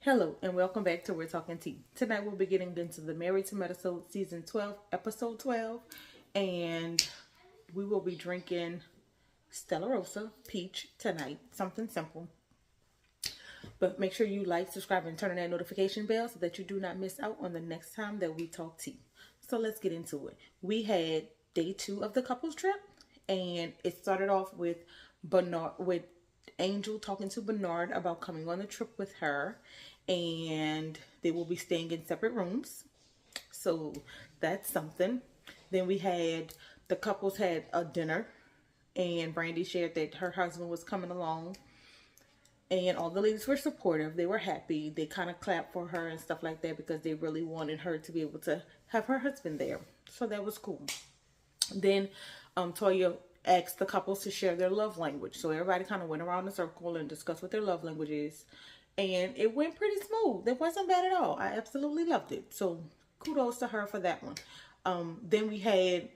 Hello and welcome back to We're Talking Tea. Tonight we'll be getting into the Married to Medicine Season 12, Episode 12. And we will be drinking Stella Rosa Peach tonight. Something simple. But make sure you like, subscribe, and turn on that notification bell so that you do not miss out on the next time that we talk tea. So let's get into it. We had day 2 of the couples trip. And it started off with Angel talking to Bernard about coming on the trip with her, and they will be staying in separate rooms. So that's something. Then we had the couples had a dinner, and Brandy shared that her husband was coming along, and all the ladies were supportive. They were happy. They kind of clapped for her and stuff like that because they really wanted her to be able to have her husband there. So that was cool. Then Toya asked the couples to share their love language. So everybody kind of went around the circle and discussed what their love language is. And it went pretty smooth. It wasn't bad at all. I absolutely loved it. So kudos to her for that one. Then we had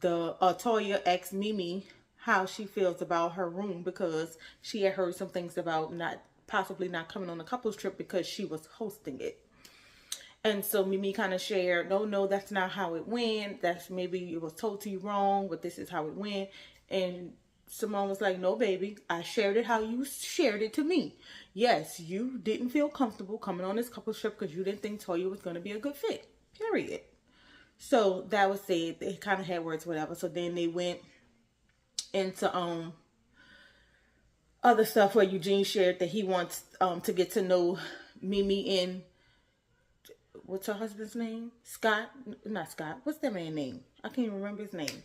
Toya asked Mimi how she feels about her room because she had heard some things about possibly not coming on the couples trip because she was hosting it. And so Mimi kind of shared, no, that's not how it went. That's maybe it was told to you wrong, but this is how it went. And Simone was like, no, baby, I shared it how you shared it to me. Yes, you didn't feel comfortable coming on this couple trip because you didn't think Toya was going to be a good fit, period. So that was said. They kind of had words, whatever. So then they went into other stuff where Eugene shared that he wants to get to know Mimi and what's her husband's name? Scott? Not Scott. What's that man's name? I can't even remember his name.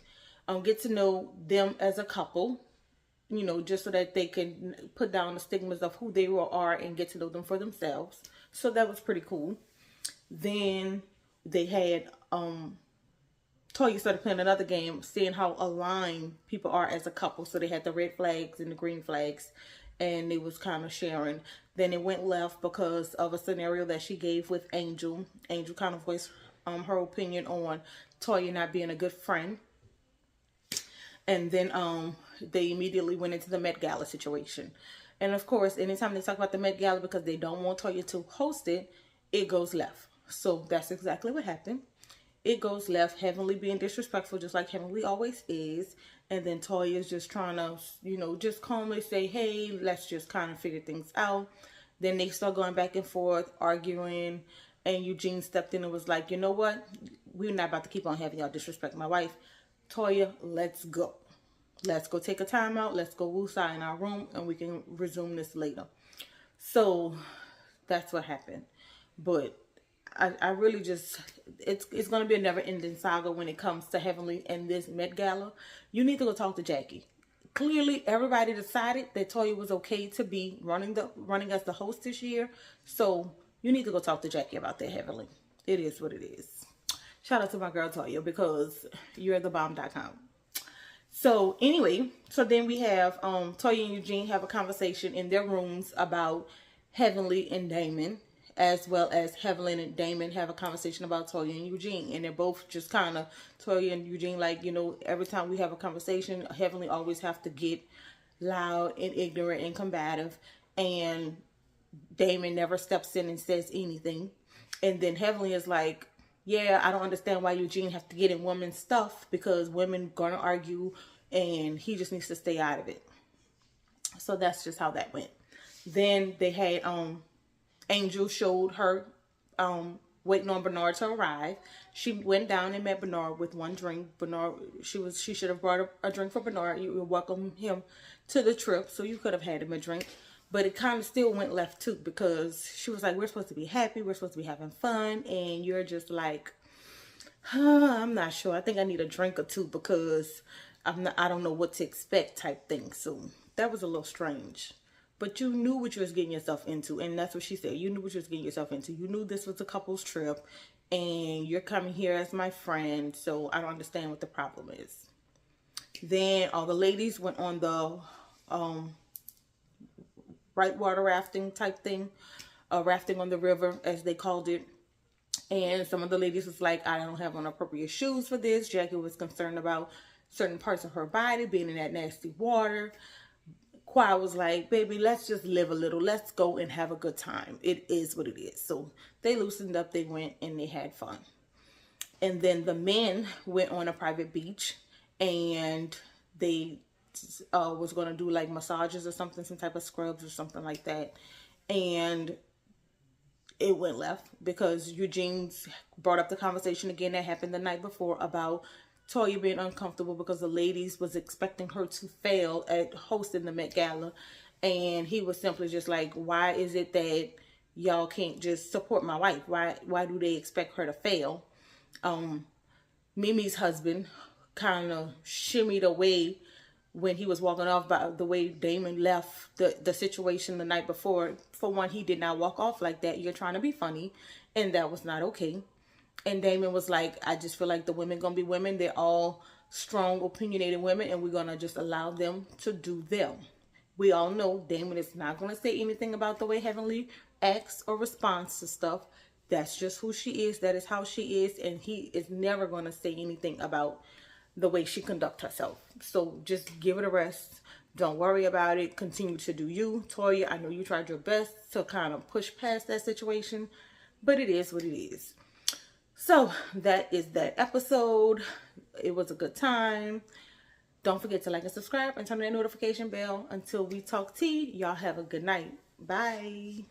Get to know them as a couple, just so that they can put down the stigmas of who they are and get to know them for themselves. So that was pretty cool. Then they had Toya started playing another game, seeing how aligned people are as a couple. So they had the red flags and the green flags, and they was kind of sharing. Then it went left because of a scenario that she gave with Angel. Angel kind of voiced her opinion on Toya not being a good friend. And then they immediately went into the Met Gala situation. And of course, anytime they talk about the Met Gala because they don't want Toya to host it, it goes left. So that's exactly what happened. It goes left, Heavenly being disrespectful just like Heavenly always is. And then Toya is just trying to, just calmly say, hey, let's just kind of figure things out. Then they start going back and forth, arguing. And Eugene stepped in and was like, you know what? We're not about to keep on having y'all disrespect my wife. Toya, let's go. Let's go take a time out. Let's go woosah in our room and we can resume this later. So that's what happened. But I really just, it's going to be a never-ending saga when it comes to Heavenly and this Met Gala. You need to go talk to Jackie. Clearly, everybody decided that Toya was okay to be running as the host this year. So you need to go talk to Jackie about that, Heavenly. It is what it is. Shout out to my girl Toya because you're the bomb.com. So anyway, so then we have Toya and Eugene have a conversation in their rooms about Heavenly and Damon, as well as Heavenly and Damon have a conversation about Toya and Eugene. And they're both just kind of, Toya and Eugene, like, every time we have a conversation, Heavenly always have to get loud and ignorant and combative. And Damon never steps in and says anything. And then Heavenly is like, yeah, I don't understand why Eugene have to get in women's stuff because women gonna argue and he just needs to stay out of it. So that's just how that went. Then they had Angel showed her waiting on Bernard to arrive. She went down and met Bernard with one drink. Bernard, she should have brought a drink for Bernard. You would welcome him to the trip, so you could have had him a drink. But it kind of still went left too because she was like, we're supposed to be happy, we're supposed to be having fun, and you're just like, I'm not sure. I think I need a drink or two because I don't know what to expect type thing. So that was a little strange. But you knew what you was getting yourself into. And that's what she said. You knew what you was getting yourself into. You knew this was a couple's trip. And you're coming here as my friend. So I don't understand what the problem is. Then all the ladies went on the whitewater rafting type thing. Rafting on the river, as they called it. And some of the ladies was like, I don't have on appropriate shoes for this. Jackie was concerned about certain parts of her body being in that nasty water. Choir was like, baby, let's just live a little. Let's go and have a good time. It is what it is. So they loosened up, they went and they had fun. And then the men went on a private beach and they was going to do like massages or something, some type of scrubs or something like that. And it went left because Eugene's brought up the conversation again that happened the night before about Toya being uncomfortable because the ladies was expecting her to fail at hosting the Met Gala. And he was simply just like, why is it that y'all can't just support my wife? Why do they expect her to fail? Mimi's husband kind of shimmied away when he was walking off by the way Damon left the situation the night before. For one, he did not walk off like that. You're trying to be funny, and that was not okay. And Damon was like, I just feel like the women gonna be women. They're all strong, opinionated women, and we're gonna just allow them to do them. We all know Damon is not gonna say anything about the way Heavenly acts or responds to stuff. That's just who she is. That is how she is. And he is never going to say anything about the way she conducts herself. So just give it a rest. Don't worry about it. Continue to do you. Toya, I know you tried your best to kind of push past that situation, but it is what it is. So that is that episode. It was a good time. Don't forget to like and subscribe and turn on that notification bell. Until we talk tea, y'all have a good night. Bye.